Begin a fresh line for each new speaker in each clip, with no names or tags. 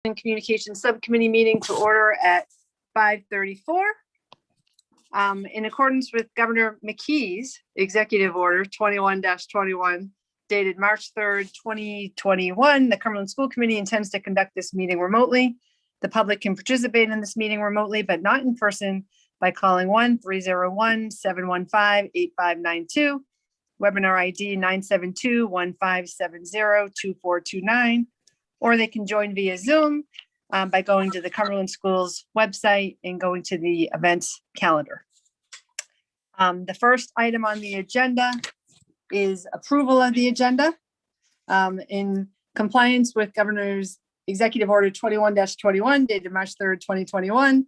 and Communications Subcommittee meeting to order at 5:34. In accordance with Governor McKee's Executive Order 21-21 dated March 3rd, 2021, the Cumberland School Committee intends to conduct this meeting remotely. The public can participate in this meeting remotely, but not in person by calling 1-301-715-8592, webinar ID 972-1570-2429, or they can join via Zoom by going to the Cumberland Schools website and going to the events calendar. The first item on the agenda is approval of the agenda. In compliance with Governor's Executive Order 21-21 dated March 3rd, 2021,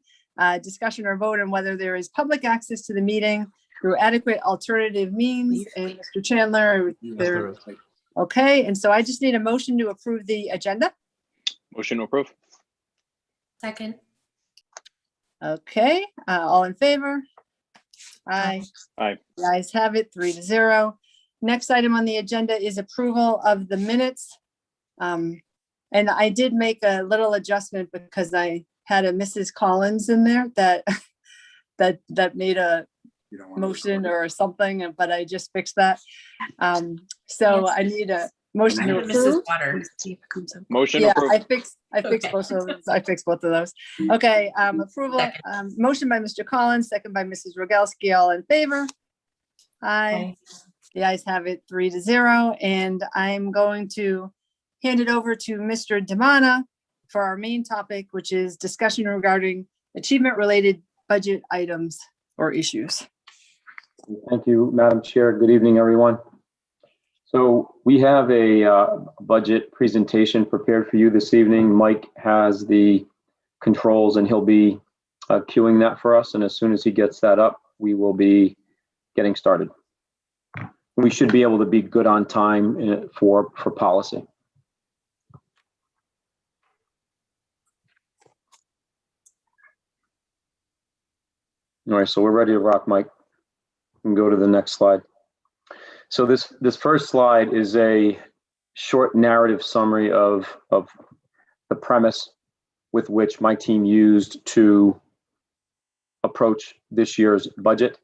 discussion or vote on whether there is public access to the meeting through adequate alternative means. And Mr. Chandler, okay, and so I just need a motion to approve the agenda.
Motion to approve.
Second.
Okay, all in favor? Aye.
Aye.
The ayes have it, 3-0. Next item on the agenda is approval of the minutes. And I did make a little adjustment because I had a Mrs. Collins in there that that made a motion or something, but I just fixed that. So I need a motion to approve.
Mrs. Water.
Motion
Yeah,
approved.
I fixed
Okay.
both of those. I fixed both of those. Okay, approval,
Second.
motion by Mr. Collins, second by Mrs. Rogalski, all in favor? Aye. The ayes have it, 3-0, and I'm going to hand it over to Mr. Demana for our main topic, which is discussion regarding achievement-related budget items or issues.
Thank you, Madam Chair. Good evening, everyone. So we have a budget presentation prepared for you this evening. Mike has the controls and he'll be queuing that for us. And as soon as he gets that up, we will be getting started. We should be able to be good on time for policy. All right, so we're ready to rock, Mike. We can go to the next slide. So this first slide is a short narrative summary of the premise with which my team used to approach this year's budget.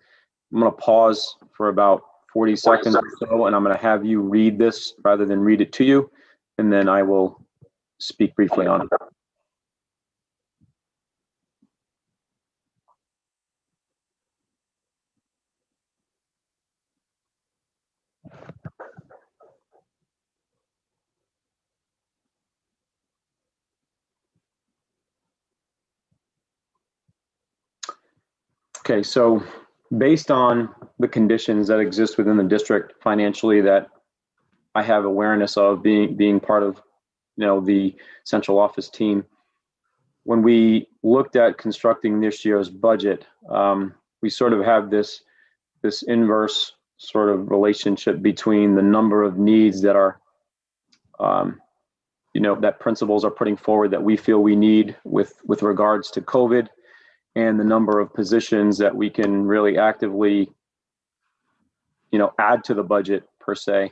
I'm going to pause for about 40 seconds or so, and I'm going to have you read this rather than read it to you, and then I will speak briefly on it. Okay, so based on the conditions that exist within the district financially that I have awareness of being part of, the central office team, when we looked at constructing this year's budget, we sort of have this inverse sort of relationship between the number of needs that are, that principals are putting forward that we feel we need with regards to COVID, and the number of positions that we can really actively, add to the budget per se,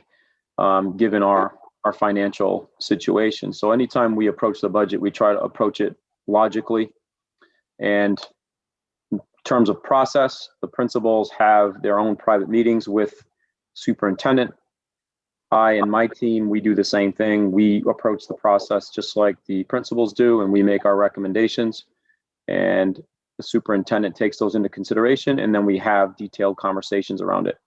given our financial situation. So anytime we approach the budget, we try to approach it logically. And in terms of process, the principals have their own private meetings with superintendent. I and my team, we do the same thing. We approach the process just like the principals do, and we make our recommendations. And the superintendent takes those into consideration, and then we have detailed conversations around it.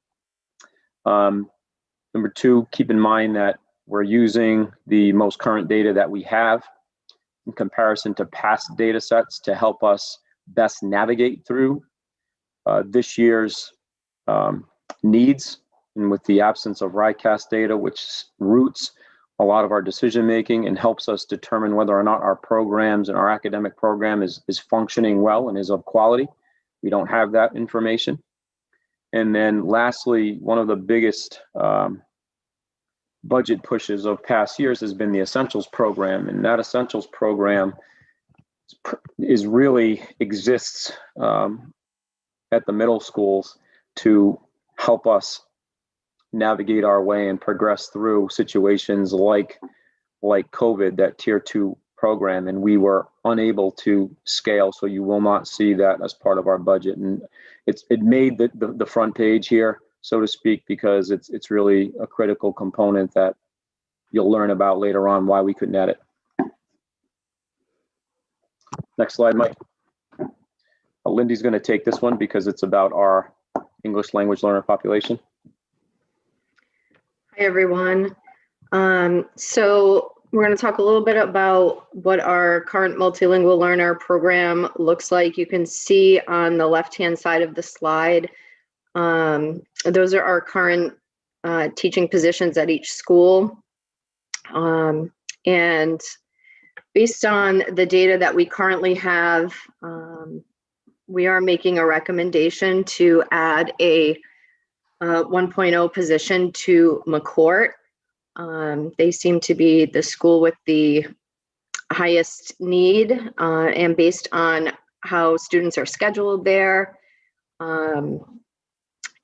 Number two, keep in mind that we're using the most current data that we have in comparison to past data sets to help us best navigate through this year's needs. And with the absence of RICAS data, which roots a lot of our decision making and helps us determine whether or not our programs and our academic program is functioning well and is of quality. We don't have that information. And then lastly, one of the biggest budget pushes of past years has been the Essentials program. And that Essentials program really exists at the middle schools to help us navigate our way and progress through situations like COVID that tier 2 program, and we were unable to scale. So you will not see that as part of our budget. And it made the front page here, so to speak, because it's really a critical component that you'll learn about later on why we couldn't add it. Next slide, Mike. Lindy's going to take this one because it's about our English language learner population.
Hi, everyone. So we're going to talk a little bit about what our current multilingual learner program looks like. You can see on the left-hand side of the slide, those are our current teaching positions at each school. And based on the data that we currently have, we are making a recommendation to add a 1.0 position to McCourt. They seem to be the school with the highest need, and based on how students are scheduled there,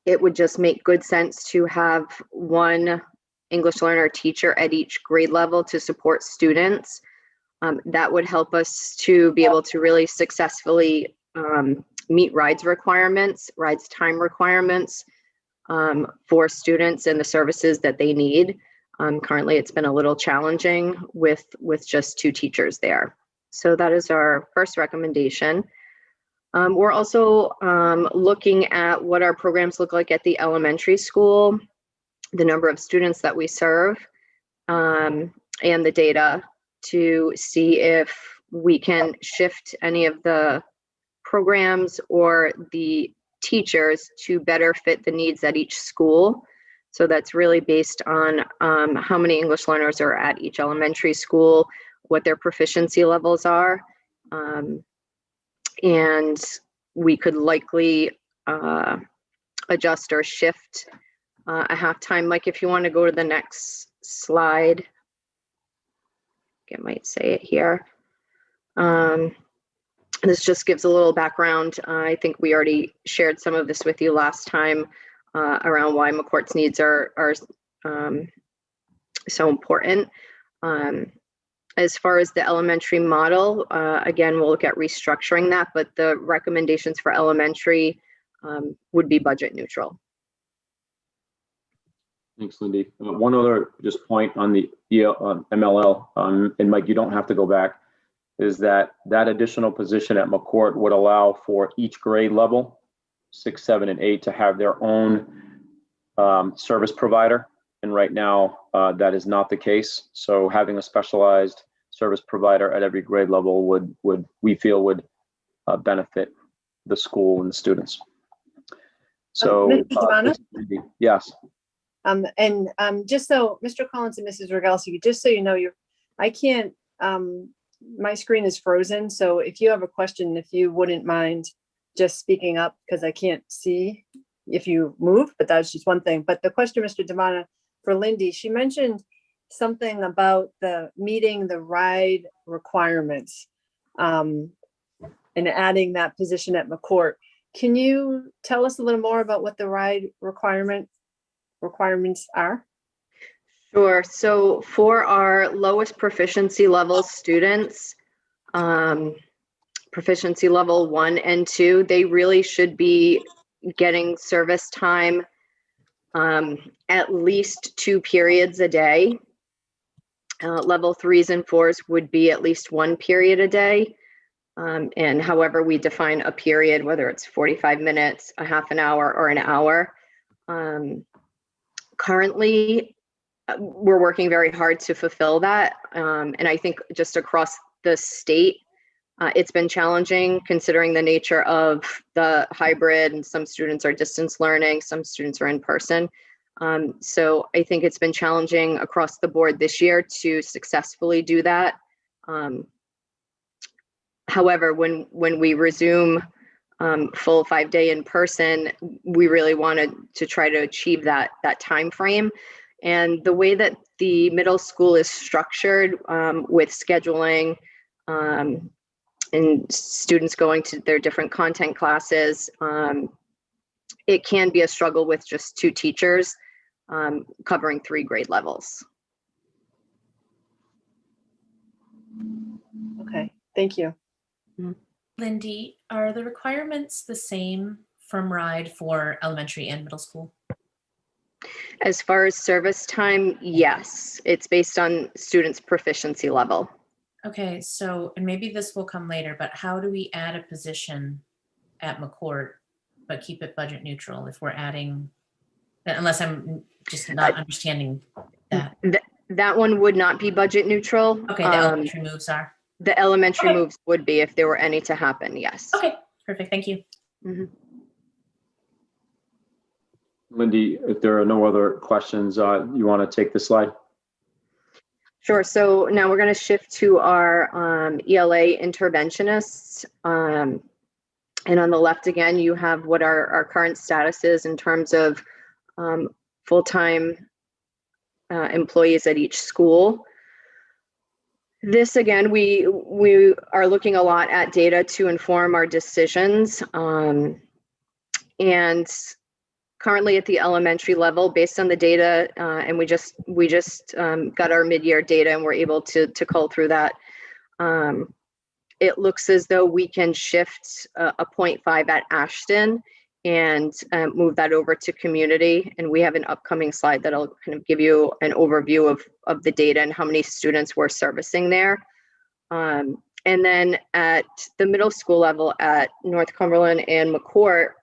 it would just make good sense to have one English learner teacher at each grade level to support students. That would help us to be able to really successfully meet rides time requirements for students and the services that they need. Currently, it's been a little challenging with just 2 teachers there. So that is our first recommendation. We're also looking at what our programs look like at the elementary school, the number of students that we serve, and the data to see if we can shift any of the programs or the teachers to better fit the needs at each school. So that's really based on how many English learners are at each elementary school, what their proficiency levels are, and we could likely adjust or shift a half-time. Mike, if you want to go to the next slide, I might say it here. This just gives a little background. I think we already shared some of this with you last time around why McCourt's needs are so important. As far as the elementary model, again, we'll look at restructuring that, but the recommendations for elementary would be budget neutral.
Thanks, Lindy. One other just point on the MLL, and Mike, you don't have to go back, is that additional position at McCourt would allow for each grade level, 6, 7, and 8, to have their own service provider. And right now, that is not the case. So having a specialized service provider at every grade level would we feel would benefit the school and the students. So, yes.
Just so Mr. Collins and Mrs. Rogalski, just so you know, I can't, my screen is frozen. So if you have a question, if you wouldn't mind just speaking up, because I can't see if you move, but that's just one thing. But the question, Mr. Damana, for Lindy, she mentioned something about meeting the ride requirements and adding that position at McCourt. Can you tell us a little more about what the ride requirements are?
Sure. So for our lowest proficiency level students, proficiency level 1 and 2, they really should be getting service time at least 2 periods a day. Level 3s and 4s would be at least 1 period a day. And however we define a period, whether it's 45 minutes, a half an hour, or an hour. Currently, we're working very hard to fulfill that. And I think just across the state, it's been challenging considering the nature of the hybrid, and some students are distance learning, some students are in person. So I think it's been challenging across the board this year to successfully do that. However, when we resume full 5-day in person, we really wanted to try to achieve that time frame. And the way that the middle school is structured with scheduling and students going to their different content classes, it can be a struggle with just 2 teachers covering 3 grade levels.
Thank you.
Lindy, are the requirements the same from RIDE for elementary and middle school?
As far as service time, yes, it's based on students' proficiency level.
Okay, so, and maybe this will come later, but how do we add a position at McCourt, but keep it budget neutral if we're adding, unless I'm just not understanding that.
That one would not be budget neutral.
Okay, the elementary moves are.
The elementary
Okay.
moves would be if there were any to happen, yes.
Okay, perfect, thank you.
Mhm.
Lindy, if there are no other questions, you want to take the slide?
Sure. So now we're going to shift to our ELA interventionists. And on the left again, you have what our current status is in terms of full-time employees at each school. This again, we are looking a lot at data to inform our decisions. And currently at the elementary level, based on the data, and we just got our mid-year data and we're able to cull through that. It looks as though we can shift a 0.5 at Ashton and move that over to community. And we have an upcoming slide that'll kind of give you an overview of the data and how many students we're servicing there. And then at the middle school level at North Cumberland and McCourt,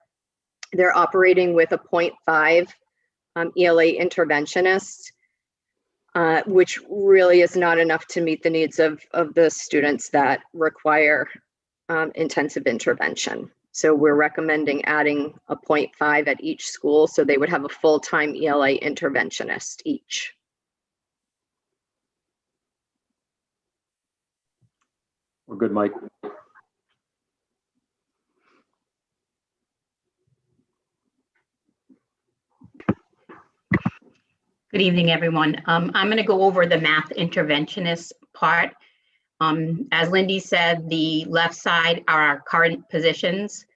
they're operating with a 0.5 ELA interventionist, which really is not enough to meet the needs of the students that require intensive intervention. So we're recommending adding a 0.5 at each school, so they would have a full-time ELA interventionist each.
We're good, Mike.
Good evening, everyone. I'm going to go over the math interventionist part. As Lindy said, the left side are our current positions,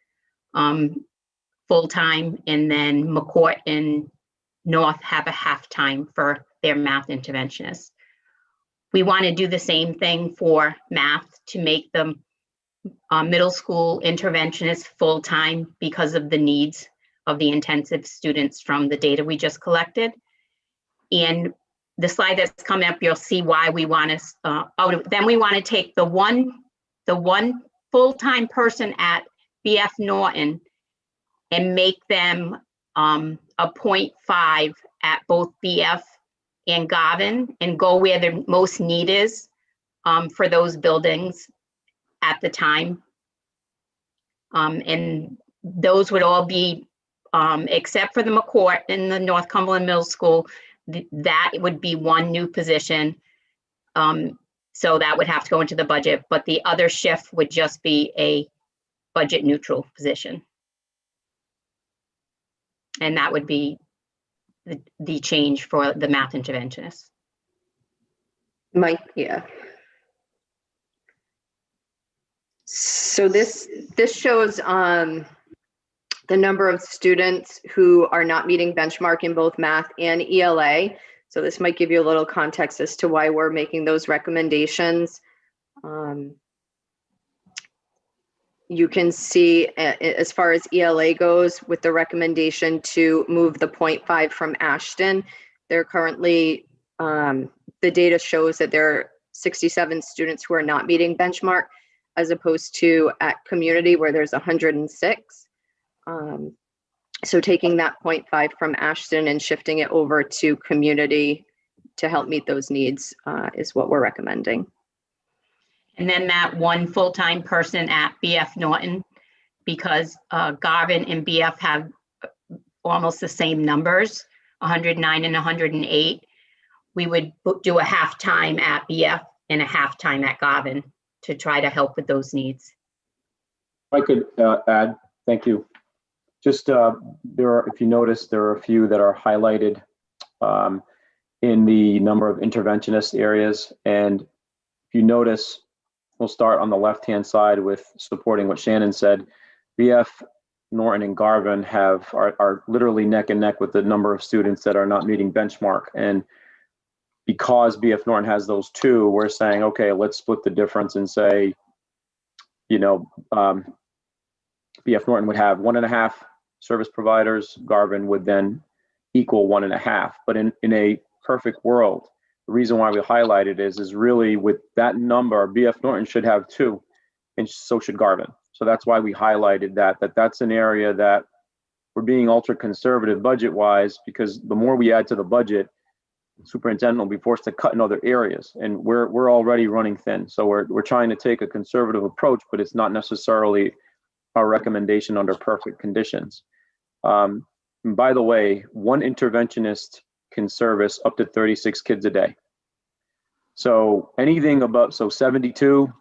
full-time, and then McCourt and North have a half-time for their math interventionists. We want to do the same thing for math to make them middle school interventionists full-time because of the needs of the intensive students from the data we just collected. And the slide that's coming up, you'll see why we want to, then we want to take the one full-time person at BF Norton and make them a 0.5 at both BF and Garvin and go where the most need is for those buildings at the time. And those would all be, except for the McCourt and the North Cumberland Middle School, that would be one new position. So that would have to go into the budget, but the other shift would just be a budget neutral position. And that would be the change for the math interventionist.
Mike, yeah. So this shows the number of students who are not meeting benchmark in both math and ELA. So this might give you a little context as to why we're making those recommendations. You can see as far as ELA goes with the recommendation to move the 0.5 from Ashton, they're currently, the data shows that there are 67 students who are not meeting benchmark as opposed to at community where there's 106. So taking that 0.5 from Ashton and shifting it over to community to help meet those needs is what we're recommending.
And then that one full-time person at BF Norton, because Garvin and BF have almost the same numbers, 109 and 108. We would do a half-time at BF and a half-time at Garvin to try to help with those needs.
If I could add, thank you. Just there are, if you notice, there are a few that are highlighted in the number of interventionist areas. And if you notice, we'll start on the left-hand side with supporting what Shannon said. BF Norton and Garvin are literally neck and neck with the number of students that are not meeting benchmark. And because BF Norton has those two, we're saying, okay, let's split the difference and say BF Norton would have 1.5 service providers. Garvin would then equal 1.5. But in a perfect world, the reason why we highlight it is really with that number, BF Norton should have 2, and so should Garvin. So that's why we highlighted that's an area that we're being ultra conservative budget wise, because the more we add to the budget, the superintendent will be forced to cut in other areas, and we're already running thin. So we're trying to take a conservative approach, but it's not necessarily our recommendation under perfect conditions. And by the way, one interventionist can service up to 36 kids a day. So anything above, 72,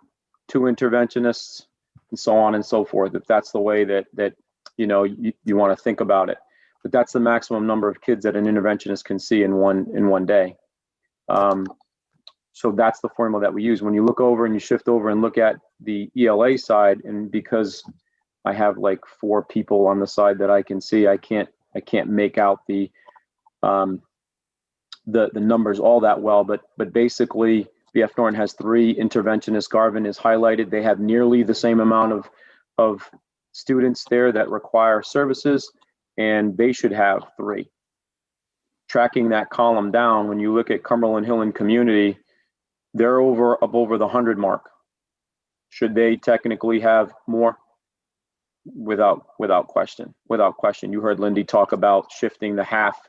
2 interventionists, and so on and so forth, if that's the way that you want to think about it. But that's the maximum number of kids that an interventionist can see in one day. So that's the formula that we use. When you look over and you shift over and look at the ELA side, and because I have like 4 people on the side that I can see, I can't make out the numbers all that well, but basically BF Norton has 3 interventionists. Garvin is highlighted. They have nearly the same amount of students there that require services, and they should have 3. Tracking that column down, when you look at Cumberland Hill and Community, they're up over the 100 mark. Should they technically have more? Without question. You heard Lindy talk about shifting the half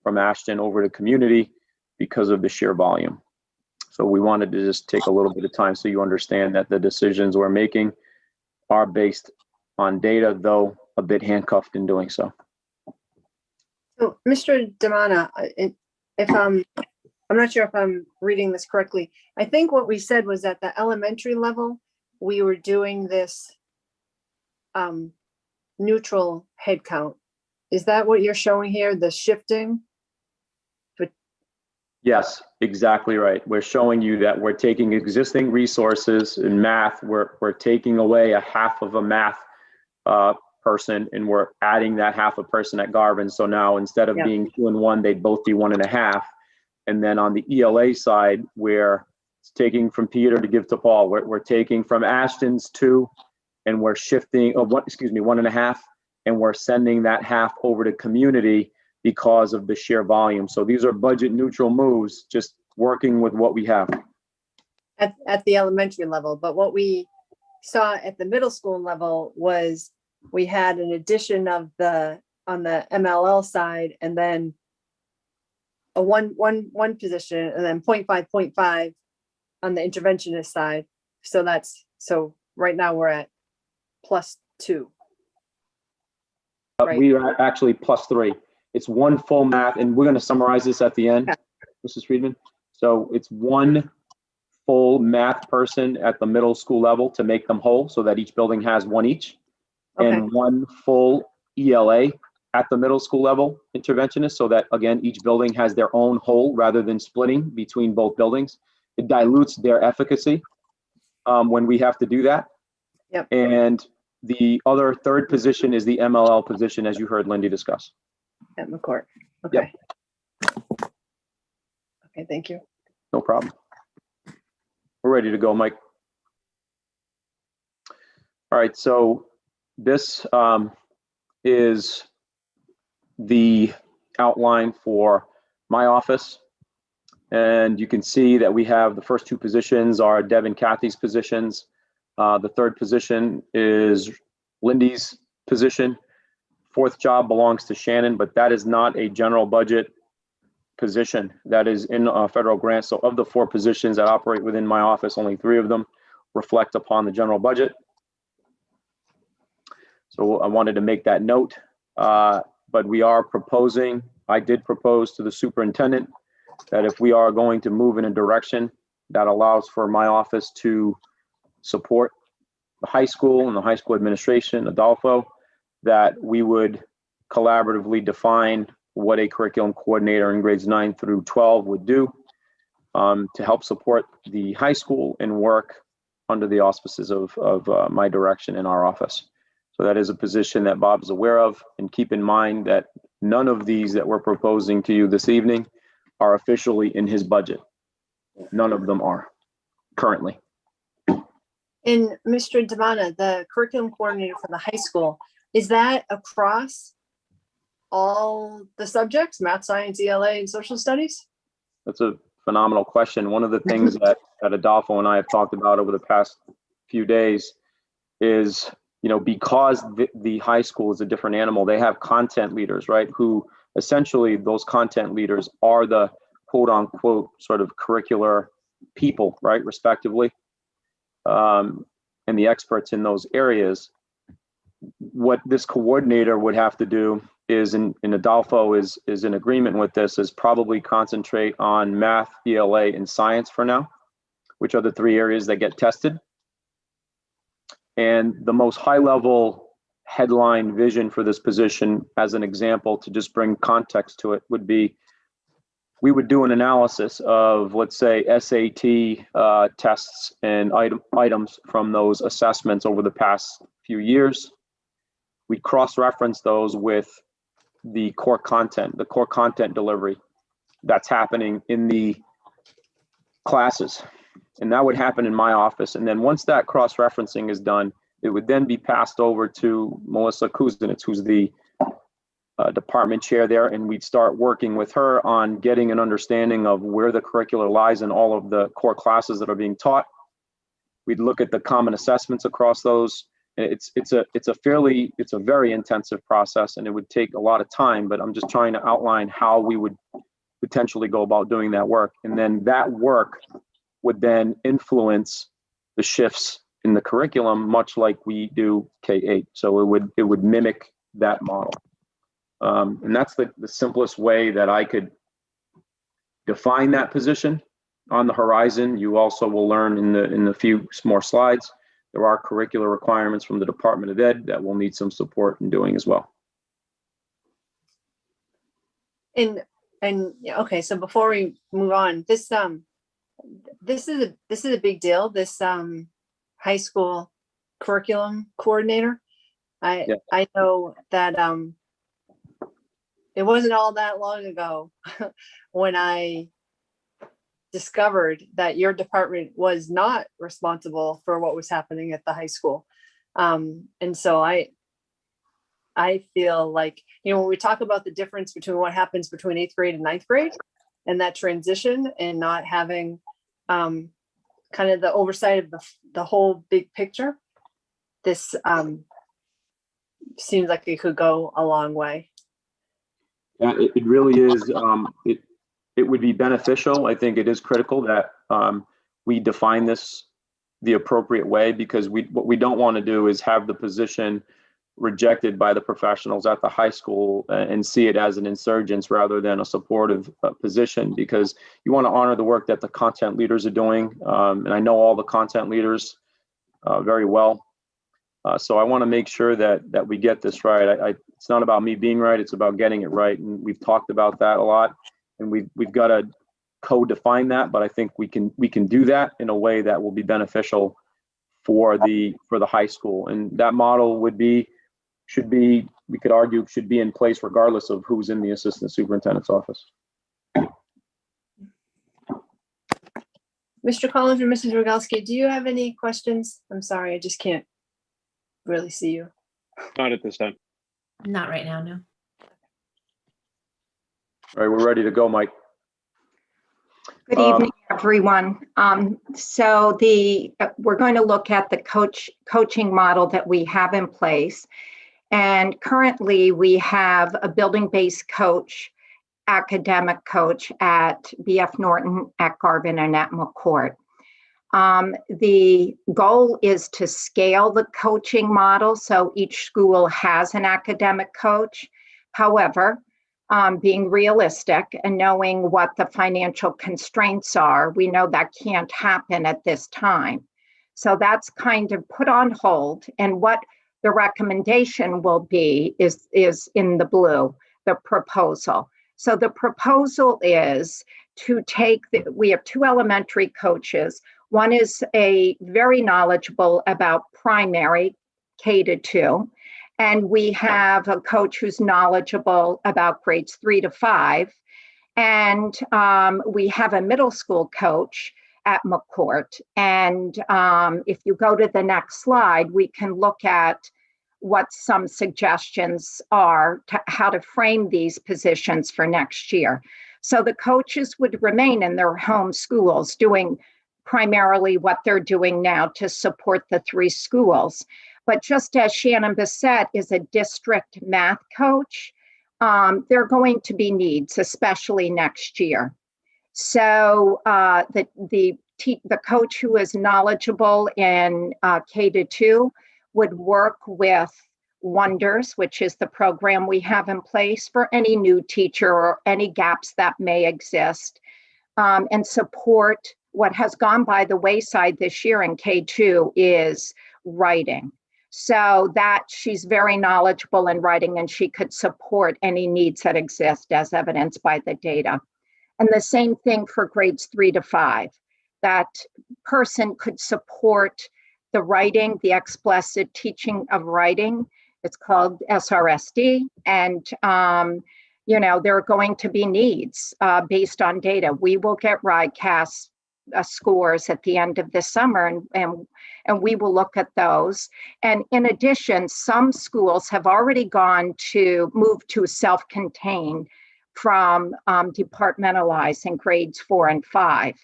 from Ashton over to Community because of the sheer volume. So we wanted to just take a little bit of time so you understand that the decisions we're making are based on data, though a bit handcuffed in doing so.
So, Mr. Damana, if I'm not sure if I'm reading this correctly. I think what we said was at the elementary level, we were doing this neutral head count. Is that what you're showing here, the shifting?
Yes, exactly right. We're showing you that we're taking existing resources in math. We're taking away a half of a math person, and we're adding that half a person at Garvin. So now instead of being 2 and 1, they'd both be 1.5. And then on the ELA side, we're taking from Peter to give to Paul. We're taking from Ashton's 2, and we're shifting 1.5, and we're sending that half over to Community because of the sheer volume. So these are budget neutral moves, just working with what we have.
At the elementary level, but what we saw at the middle school level was we had an addition of on the MLL side, and then a one position, and then 0.5 on the interventionist side. So right now we're at +2. Right.
We are actually +3. It's 1 full math, and we're going to summarize this at the end, Mrs. Friedman. So it's 1 full math person at the middle school level to make them whole, so that each building has 1 each, and 1 full ELA at the middle school level interventionist, so that again, each building has their own whole rather than splitting between both buildings. It dilutes their efficacy when we have to do that.
Yep.
And the other 3rd position is the MLL position, as you heard Lindy discuss.
At McCourt. Okay.
Yep.
Okay, thank you.
No problem. We're ready to go, Mike. All right, so this is the outline for my office. And you can see that we have the first 2 positions are Deb and Kathy's positions. The 3rd position is Lindy's position. 4th job belongs to Shannon, but that is not a general budget position. That is in a federal grant. So of the 4 positions that operate within my office, only 3 of them reflect upon the general budget. So I wanted to make that note, but we are proposing, I did propose to the superintendent that if we are going to move in a direction that allows for my office to support the high school and the high school administration, Adolfo, that we would collaboratively define what a curriculum coordinator in grades 9 through 12 would do to help support the high school and work under the auspices of my direction in our office. So that is a position that Bob is aware of, and keep in mind that none of these that we're proposing to you this evening are officially in his budget. None of them are currently.
And Mr. Devana, the curriculum coordinator for the high school, is that across all the subjects, math, science, ELA, and social studies?
That's a phenomenal question. One of the things that Adolfo and I have talked about over the past few days is, because the high school is a different animal, they have content leaders, right? Who essentially, those content leaders are the quote unquote sort of curricular people, right? Respectively. And the experts in those areas. What this coordinator would have to do is, and Adolfo is in agreement with this, is probably concentrate on math, ELA, and science for now, which are the 3 areas that get tested. And the most high level headline vision for this position, as an example, to just bring context to it, would be, we would do an analysis of, let's say, SAT tests and items from those assessments over the past few years. We cross-reference those with the core content delivery that's happening in the classes. And that would happen in my office. And then once that cross-referencing is done, it would then be passed over to Melissa Kuznitz, who's the department chair there. And we'd start working with her on getting an understanding of where the curricular lies in all of the core classes that are being taught. We'd look at the common assessments across those. It's a very intensive process, and it would take a lot of time, but I'm just trying to outline how we would potentially go about doing that work. And then that work would then influence the shifts in the curriculum, much like we do K-8. So it would mimic that model. And that's the simplest way that I could define that position. On the horizon, you also will learn in the few more slides, there are curricular requirements from the Department of Ed that will need some support in doing as well.
And okay, so before we move on, this is a big deal. This high school curriculum coordinator. I know that it wasn't all that long ago when I discovered that your department was not responsible for what was happening at the high school. And so I feel like, when we talk about the difference between what happens between 8th grade and 9th grade and that transition and not having kind of the oversight of the whole big picture, this seems like it could go a long way.
Yeah, it really is. It would be beneficial. I think it is critical that we define this the appropriate way, because what we don't want to do is have the position rejected by the professionals at the high school and see it as an insurgence rather than a supportive position, because you want to honor the work that the content leaders are doing. And I know all the content leaders very well. So I want to make sure that we get this right. It's not about me being right, it's about getting it right. And we've talked about that a lot. And we've got to co-define that, but I think we can do that in a way that will be beneficial for the high school. And that model should be in place regardless of who's in the assistant superintendent's office.
Mr. Collins or Mrs. Rogalski, do you have any questions? I'm sorry, I just can't really see you.
Not at this time.
Not right now, no.
All right, we're ready to go, Mike.
Good evening, everyone. So we're going to look at the coaching model that we have in place. And currently we have a building-based coach, academic coach at BF Norton, at Garvin, and at McCourt. The goal is to scale the coaching model so each school has an academic coach. However, being realistic and knowing what the financial constraints are, we know that can't happen at this time. So that's kind of put on hold. And what the recommendation will be is in the blue, the proposal. So the proposal is to take, we have 2 elementary coaches. One is very knowledgeable about primary K-2. And we have a coach who's knowledgeable about grades 3 to 5. And we have a middle school coach at McCourt. And if you go to the next slide, we can look at what some suggestions are to how to frame these positions for next year. So the coaches would remain in their home schools doing primarily what they're doing now to support the 3 schools. But just as Shannon Bissett is a district math coach, there are going to be needs, especially next year. So the coach who is knowledgeable in K-2 would work with Wonders, which is the program we have in place for any new teacher or any gaps that may exist, and support what has gone by the wayside this year in K-2 is writing. So that she's very knowledgeable in writing and she could support any needs that exist as evidenced by the data. And the same thing for grades 3 to 5. That person could support the writing, the explicit teaching of writing. It's called SRSD. And, there are going to be needs based on data. We will get RIDECAST scores at the end of the summer, and we will look at those. And in addition, some schools have already moved to self-contained from departmentalizing grades 4 and 5.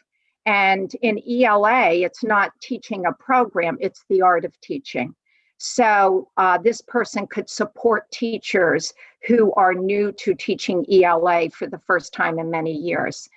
And in ELA, it's not teaching a program, it's the art of teaching. So this person could support teachers who are new to teaching ELA for the first time in many years.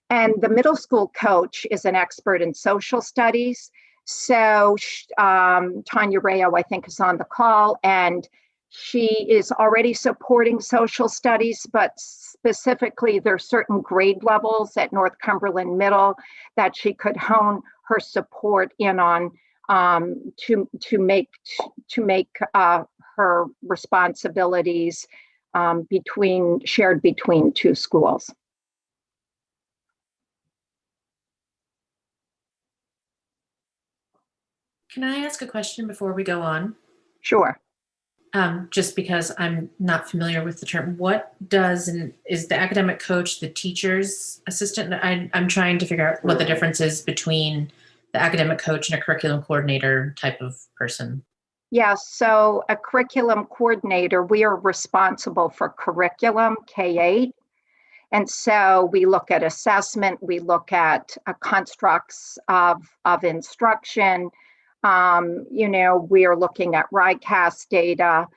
And the middle school coach is an expert in social studies. So Tanya Rayo, I think, is on the call, and she is already supporting social studies, but specifically there are certain grade levels at North Cumberland Middle that she could hone her support in on to make her responsibilities shared between 2 schools.
Can I ask a question before we go on?
Sure.
Just because I'm not familiar with the term, is the academic coach the teacher's assistant? I'm trying to figure out what the difference is between the academic coach and a curriculum coordinator type of person.
Yeah, so a curriculum coordinator, we are responsible for curriculum K-8. And so we look at assessment, we look at constructs of instruction. We are looking at RIDECAST data.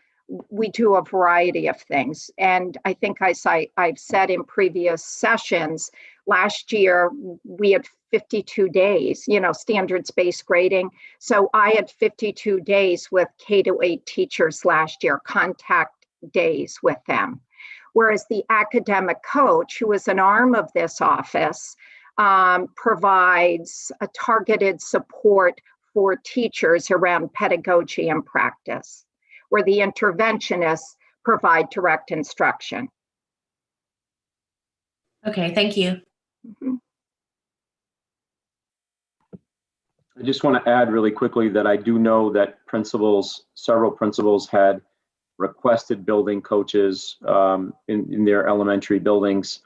We do a variety of things. And I think I've said in previous sessions, last year we had 52 days, standards-based grading. So I had 52 days with K-8 teachers last year, contact days with them. Whereas the academic coach, who is an arm of this office, provides a targeted support for teachers around pedagogy and practice, where the interventionists provide direct instruction.
Okay, thank you.
Mm-hmm.
I just want to add really quickly that I do know that several principals had requested building coaches in their elementary buildings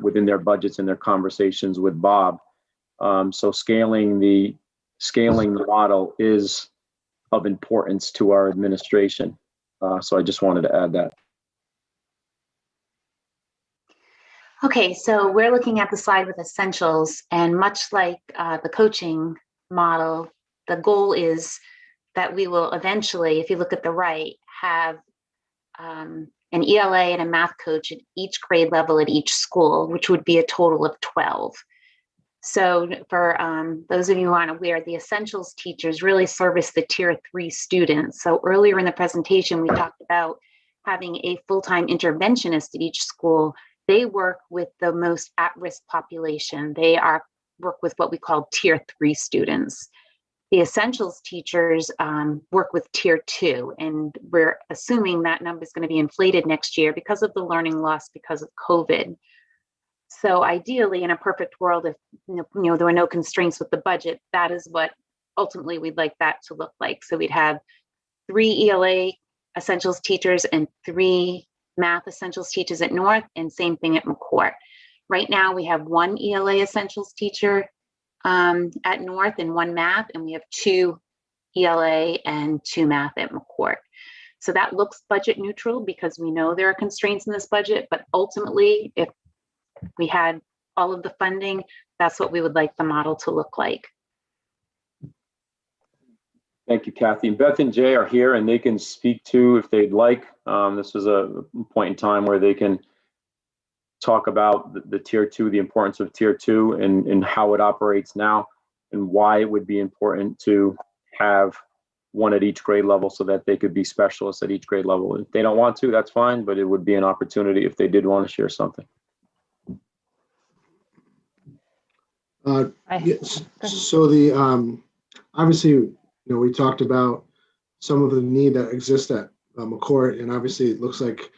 within their budgets and their conversations with Bob. So scaling the model is of importance to our administration. So I just wanted to add that.
Okay, so we're looking at the slide with essentials, and much like the coaching model, the goal is that we will eventually, if you look at the right, have an ELA and a math coach at each grade level at each school, which would be a total of 12. So for those of you who aren't aware, the essentials teachers really service the tier 3 students. So earlier in the presentation, we talked about having a full-time interventionist at each school. They work with the most at-risk population. They work with what we call tier 3 students. The essentials teachers work with tier 2, and we're assuming that number is going to be inflated next year because of the learning loss because of COVID. So ideally, in a perfect world, if there were no constraints with the budget, that is what ultimately we'd like that to look like. So we'd have 3 ELA essentials teachers and 3 math essentials teachers at North, and same thing at McCourt. Right now, we have 1 ELA essentials teacher at North and 1 math, and we have 2 ELA and 2 math at McCourt. So that looks budget neutral because we know there are constraints in this budget, but ultimately, if we had all of the funding, that's what we would like the model to look like.
Thank you, Kathy. Beth and Jay are here and they can speak to if they'd like. This is a point in time where they can talk about the tier 2, the importance of tier 2 and how it operates now and why it would be important to have one at each grade level so that they could be specialists at each grade level. If they don't want to, that's fine, but it would be an opportunity if they did want to share something.
Yes. So the obviously, we talked about some of the need that exists at McCourt, and obviously it looks like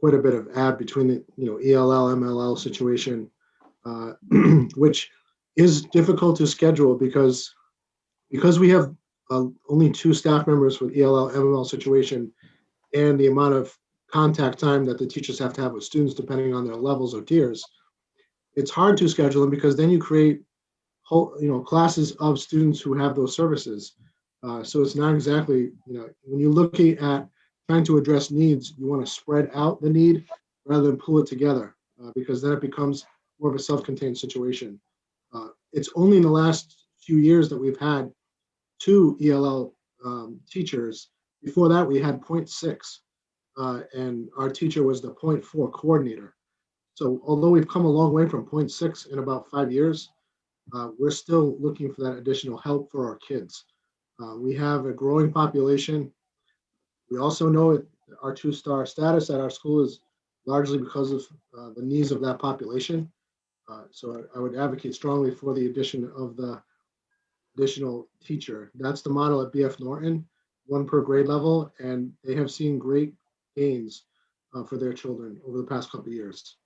quite a bit of add between the ELL, MLL situation, which is difficult to schedule because we have only 2 staff members with ELL, MLL situation, and the amount of contact time that the teachers have to have with students depending on their levels or tiers. It's hard to schedule them because then you create whole, classes of students who have those services. So it's not exactly, when you're looking at trying to address needs, you want to spread out the need rather than pull it together because then it becomes more of a self-contained situation. It's only in the last few years that we've had 2 ELL teachers. Before that, we had 0.6, and our teacher was the 0.4 coordinator. So although we've come a long way from 0.6 in about 5 years, we're still looking for that additional help for our kids. We have a growing population. We also know our 2-star status at our school is largely because of the needs of that population. So I would advocate strongly for the addition of the additional teacher. That's the model at BF Norton, 1 per grade level, and they have seen great gains for their children over the past couple of years.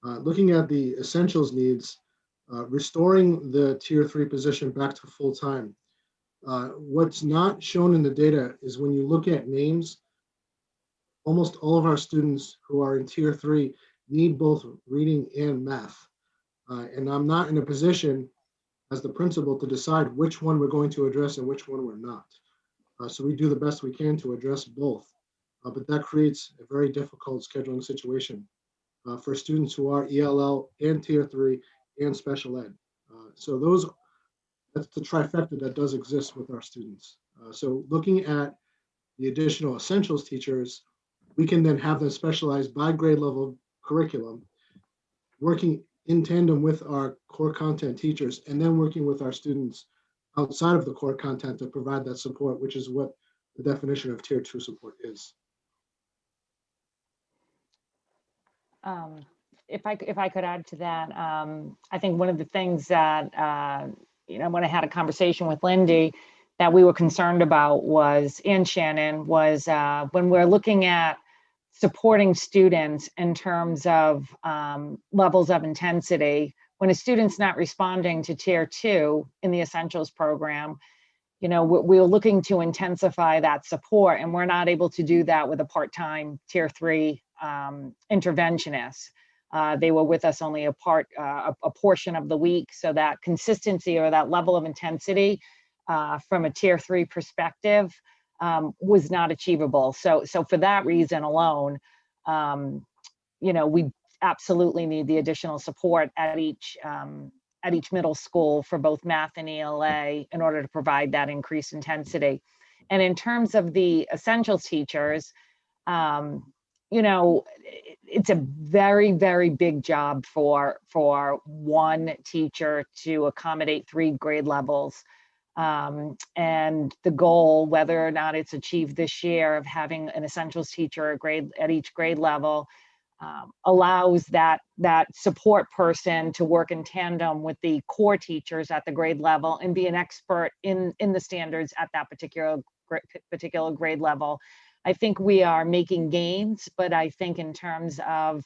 Looking at the essentials needs, restoring the tier 3 position back to full time. What's not shown in the data is when you look at names, almost all of our students who are in tier 3 need both reading and math. And I'm not in a position as the principal to decide which one we're going to address and which one we're not. So we do the best we can to address both, but that creates a very difficult scheduling situation for students who are ELL and tier 3 and special ed. So that's the trifecta that does exist with our students. So looking at the additional essentials teachers, we can then have them specialized by grade level curriculum, working in tandem with our core content teachers, and then working with our students outside of the core content to provide that support, which is what the definition of tier 2 support is.
If I could add to that, I think one of the things that when I had a conversation with Lindy that we were concerned about was, and Shannon, was when we're looking at supporting students in terms of levels of intensity, when a student's not responding to tier 2 in the essentials program, we're looking to intensify that support, and we're not able to do that with a part-time tier 3 interventionist. They were with us only a portion of the week, so that consistency or that level of intensity from a tier 3 perspective was not achievable. So for that reason alone, we absolutely need the additional support at each middle school for both math and ELA in order to provide that increased intensity. And in terms of the essentials teachers, it's a very, very big job for 1 teacher to accommodate 3 grade levels. And the goal, whether or not it's achieved this year, of having an essentials teacher at each grade level allows that support person to work in tandem with the core teachers at the grade level and be an expert in the standards at that particular grade level. I think we are making gains, but I think in terms of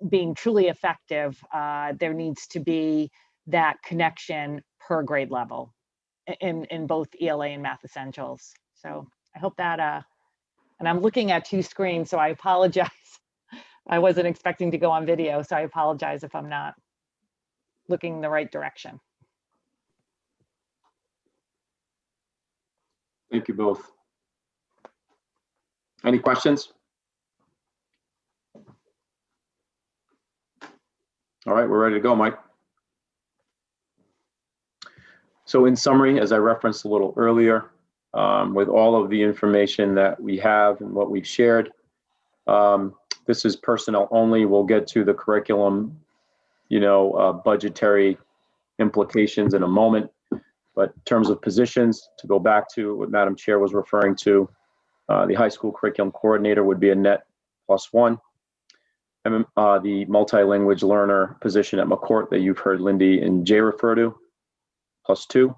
being truly effective, there needs to be that connection per grade level in both ELA and Math Essentials. So I hope that, and I'm looking at 2 screens, so I apologize. I wasn't expecting to go on video, so I apologize if I'm not looking the right direction.
Thank you both. Any questions? All right, we're ready to go, Mike. So in summary, as I referenced a little earlier, with all of the information that we have and what we've shared, this is personnel only. We'll get to the curriculum, budgetary implications in a moment. But in terms of positions, to go back to what Madam Chair was referring to, the high school curriculum coordinator would be a net +1. And the multilingual learner position at McCourt that you've heard Lindy and Jay refer to, +2.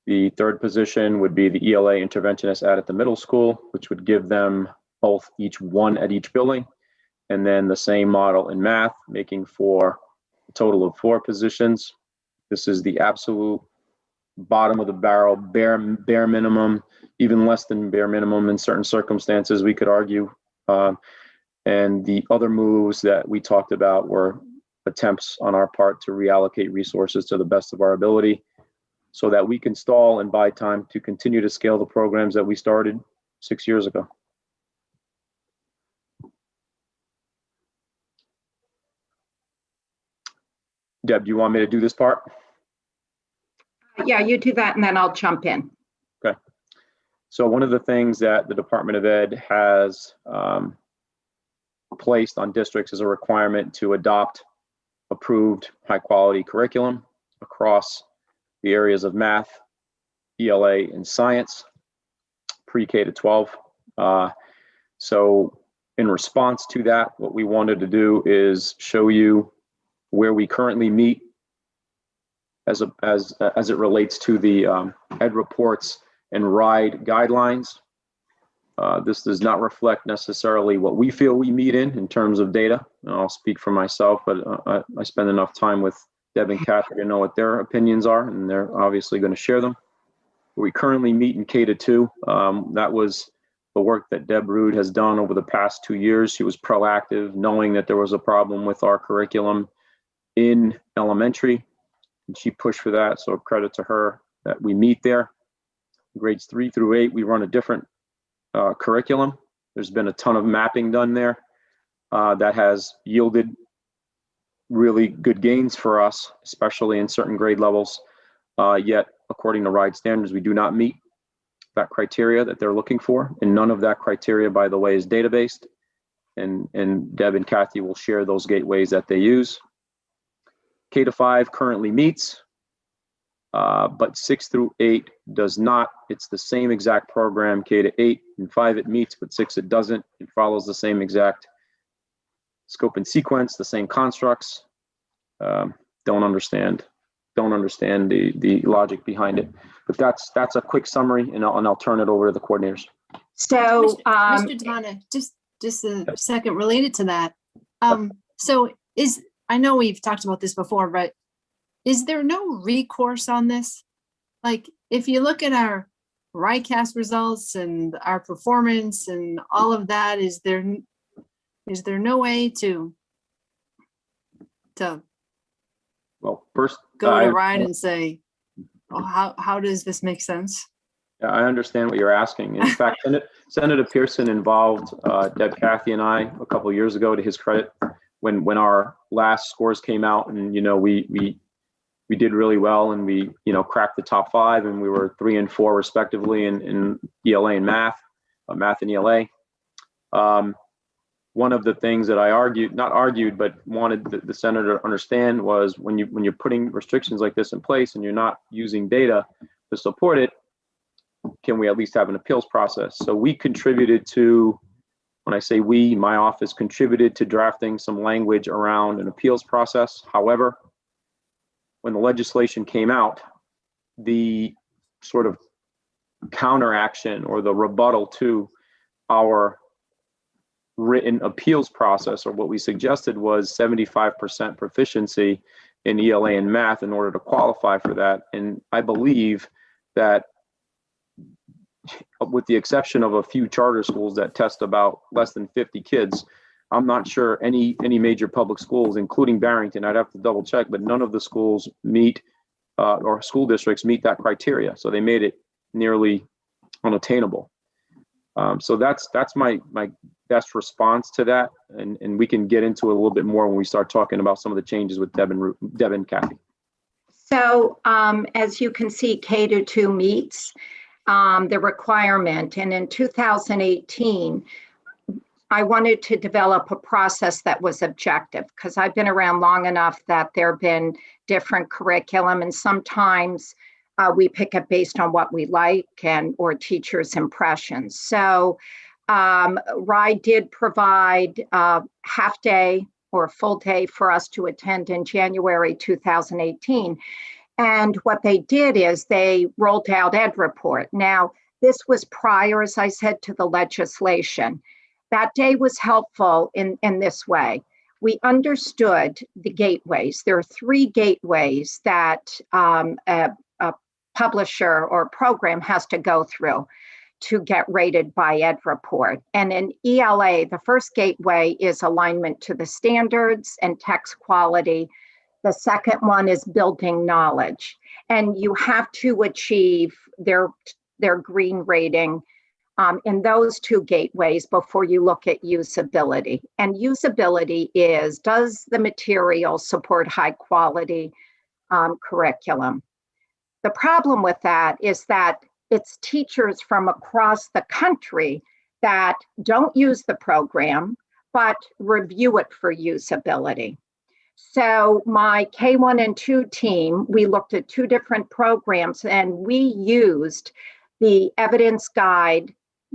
The third position would be the Ela Interventionist at the middle school, which would give them both each one at each building. And then the same model in math, making for a total of 4 positions. This is the absolute bottom of the barrel, bare minimum, even less than bare minimum in certain circumstances, we could argue. And the other moves that we talked about were attempts on our part to reallocate resources to the best of our ability so that we can stall and buy time to continue to scale the programs that we started 6 years ago. Deb, do you want me to do this part?
Yeah, you do that and then I'll jump in.
Okay. So one of the things that the Department of Ed has placed on districts is a requirement to adopt approved high quality curriculum across the areas of math, ELA, and science, pre-K to 12. So in response to that, what we wanted to do is show you where we currently meet as it relates to the Ed reports and RIDE guidelines. This does not reflect necessarily what we feel we meet in terms of data. And I'll speak for myself, but I spend enough time with Deb and Kathy to know what their opinions are, and they're obviously going to share them. We currently meet in K to 2. That was the work that Deb Rude has done over the past 2 years. She was proactive, knowing that there was a problem with our curriculum in elementary, and she pushed for that. So credit to her that we meet there. Grades 3 through 8, we run a different curriculum. There's been a ton of mapping done there that has yielded really good gains for us, especially in certain grade levels. Yet, according to RIDE standards, we do not meet that criteria that they're looking for. And none of that criteria, by the way, is data-based. And Deb and Kathy will share those gateways that they use. K to 5 currently meets, but 6 through 8 does not. It's the same exact program. K to 8 and 5 it meets, but 6 it doesn't. It follows the same exact scope and sequence, the same constructs. Don't understand the logic behind it. But that's a quick summary, and I'll turn it over to the coordinators.
So,
Mr. Donna, just a second related to that. So I know we've talked about this before, but is there no recourse on this? Like, if you look at our RICAS results and our performance and all of that, is there no way to
Well, first,
go to RIDE and say, oh, how does this make sense?
I understand what you're asking. In fact, Senator Pearson involved Deb, Kathy, and I a couple of years ago, to his credit, when our last scores came out, and we did really well, and we cracked the top 5, and we were 3 and 4 respectively in ELA and math and ELA. One of the things that I wanted the senator to understand was when you're putting restrictions like this in place and you're not using data to support it, can we at least have an appeals process? So we contributed to, when I say we, my office contributed to drafting some language around an appeals process. However, when the legislation came out, the sort of counteraction or the rebuttal to our written appeals process, or what we suggested, was 75% proficiency in ELA and math in order to qualify for that. And I believe that, with the exception of a few charter schools that test about less than 50 kids, I'm not sure any major public schools, including Barrington, I'd have to double check, but none of the schools meet or school districts meet that criteria. So they made it nearly unattainable. So that's my best response to that, and we can get into it a little bit more when we start talking about some of the changes with Deb and Kathy.
So as you can see, K-2 meets the requirement, and in 2018, I wanted to develop a process that was objective, because I've been around long enough that there have been different curriculum, and sometimes we pick it based on what we like or teachers' impressions. So RIDE did provide a half day or a full day for us to attend in January 2018. And what they did is they rolled out Ed Report. Now, this was prior, as I said, to the legislation. That day was helpful in this way. We understood the gateways. There are 3 gateways that a publisher or program has to go through to get rated by Ed Report. And in ELA, the first gateway is alignment to the standards and text quality. The second one is building knowledge. And you have to achieve their green rating in those 2 gateways before you look at usability. And usability is, does the material support high quality curriculum? The problem with that is that it's teachers from across the country that don't use the program, but review it for usability. So my K1 and 2 team, we looked at 2 different programs, and we used the evidence guide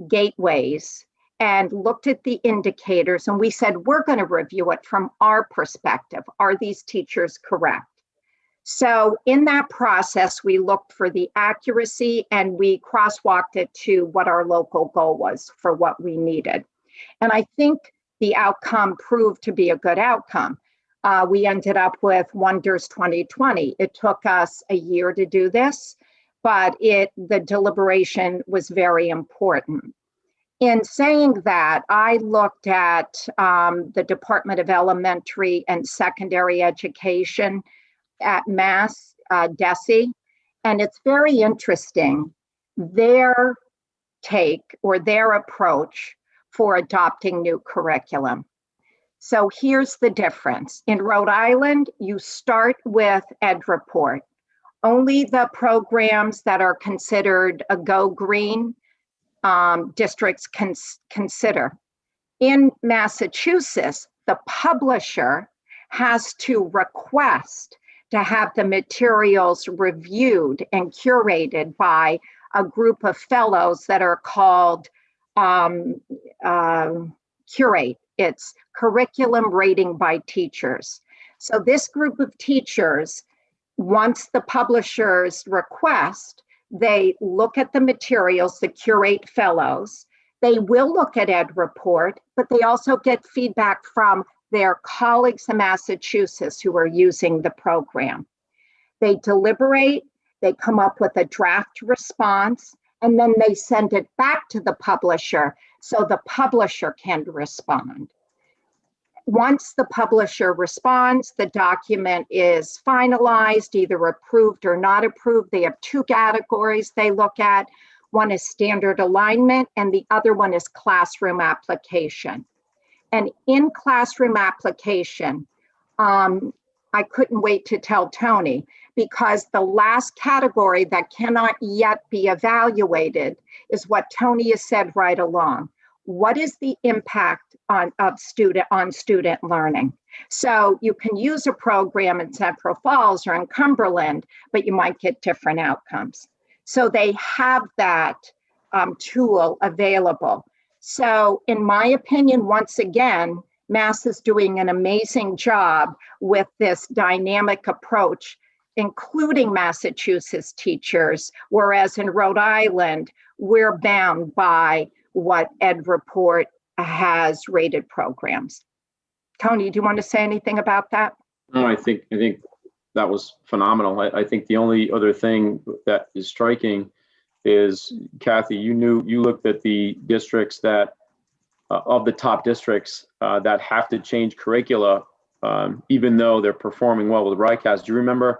gateways and looked at the indicators, and we said, we're going to review it from our perspective. Are these teachers correct? So in that process, we looked for the accuracy, and we crosswalked it to what our local goal was for what we needed. And I think the outcome proved to be a good outcome. We ended up with Wonders 2020. It took us a year to do this, but the deliberation was very important. In saying that, I looked at the Department of Elementary and Secondary Education at Mass, DESE, and it's very interesting, their take or their approach for adopting new curriculum. So here's the difference. In Rhode Island, you start with Ed Report. Only the programs that are considered a Go Green districts can consider. In Massachusetts, the publisher has to request to have the materials reviewed and curated by a group of fellows that are called Curate. It's curriculum rating by teachers. So this group of teachers, once the publishers request, they look at the materials, the Curate fellows. They will look at Ed Report, but they also get feedback from their colleagues in Massachusetts who are using the program. They deliberate, they come up with a draft response, and then they send it back to the publisher so the publisher can respond. Once the publisher responds, the document is finalized, either approved or not approved. They have 2 categories they look at. One is standard alignment, and the other one is classroom application. And in classroom application, I couldn't wait to tell Tony, because the last category that cannot yet be evaluated is what Tony has said right along. What is the impact on student learning? So you can use a program in Central Falls or in Cumberland, but you might get different outcomes. So they have that tool available. So in my opinion, once again, Mass is doing an amazing job with this dynamic approach, including Massachusetts teachers, whereas in Rhode Island, we're bound by what Ed Report has rated programs. Tony, do you want to say anything about that?
No, I think that was phenomenal. I think the only other thing that is striking is, Kathy, you looked at the districts that of the top districts that have to change curricula, even though they're performing well with RICAS. Do you remember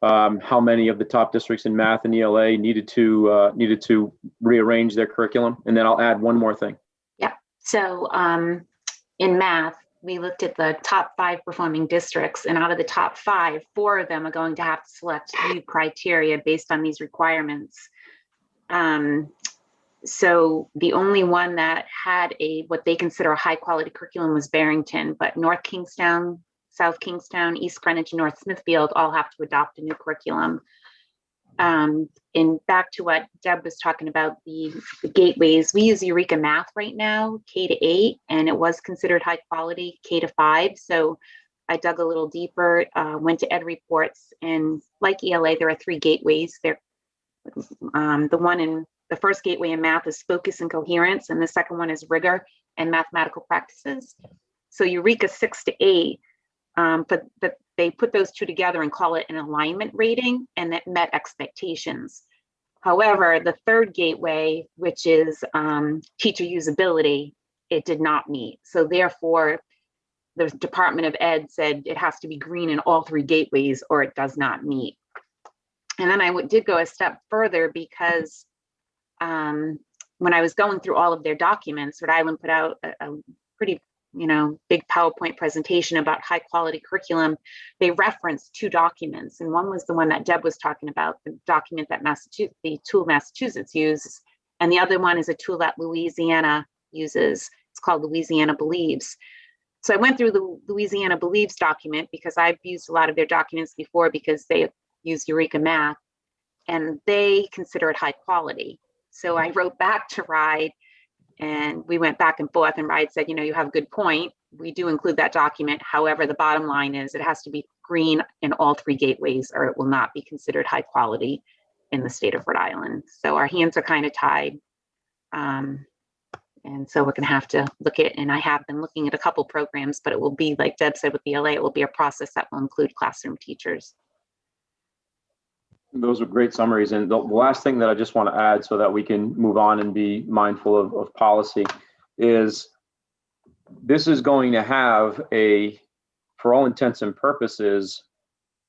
how many of the top districts in math and ELA needed to rearrange their curriculum, and then I'll add one more thing.
Yeah. So in math, we looked at the top 5 performing districts, and out of the top 5, 4 of them are going to have to select new criteria based on these requirements. So the only one that had what they consider a high quality curriculum was Barrington, but North Kingstown, South Kingstown, East Greenwich, and North Smithfield all have to adopt a new curriculum. And back to what Deb was talking about, the gateways, we use Eureka Math right now, K-8, and it was considered high quality K-5. So I dug a little deeper, went to Ed Reports, and like ELA, there are 3 gateways. The first gateway in math is focus and coherence, and the second one is rigor and mathematical practices. So Eureka 6 to 8, but they put those 2 together and call it an alignment rating, and that met expectations. However, the third gateway, which is teacher usability, it did not meet. So therefore, the Department of Ed said it has to be green in all 3 gateways or it does not meet. And then I did go a step further because when I was going through all of their documents, Rhode Island put out a pretty, big PowerPoint presentation about high quality curriculum. They referenced 2 documents, and one was the one that Deb was talking about, the document that the tool Massachusetts uses, and the other one is a tool that Louisiana uses. It's called Louisiana Believes. So I went through the Louisiana Believes document because I've used a lot of their documents before because they use Eureka Math, and they consider it high quality. So I wrote back to RIDE, and we went back and forth, and RIDE said, you have a good point. We do include that document. However, the bottom line is it has to be green in all 3 gateways or it will not be considered high quality in the state of Rhode Island. So our hands are kind of tied. And so we're going to have to look at, and I have been looking at a couple programs, but it will be, like Deb said with the ELA, it will be a process that will include classroom teachers.
Those are great summaries. And the last thing that I just want to add so that we can move on and be mindful of policy is this is going to have for all intents and purposes,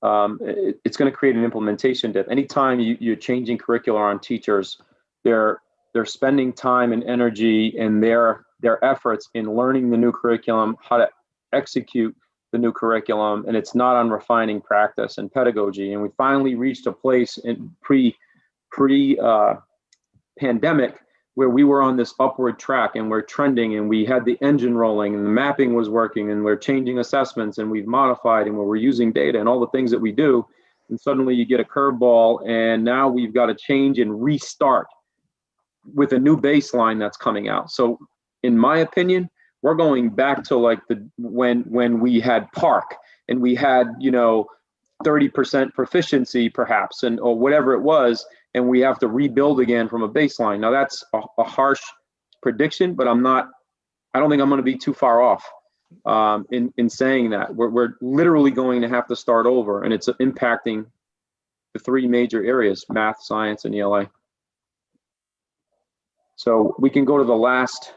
it's going to create an implementation dip. Anytime you're changing curricula on teachers, they're spending time and energy and their efforts in learning the new curriculum, how to execute the new curriculum, and it's not on refining practice and pedagogy. And we finally reached a place in pre-pandemic where we were on this upward track and we're trending and we had the engine rolling and the mapping was working and we're changing assessments and we've modified and we're using data and all the things that we do. And suddenly you get a curveball and now we've got to change and restart with a new baseline that's coming out. So in my opinion, we're going back to like when we had PARC and we had 30% proficiency perhaps, or whatever it was, and we have to rebuild again from a baseline. Now that's a harsh prediction, but I don't think I'm going to be too far off in saying that. We're literally going to have to start over, and it's impacting the 3 major areas: math, science, and ELA. So we can go to the last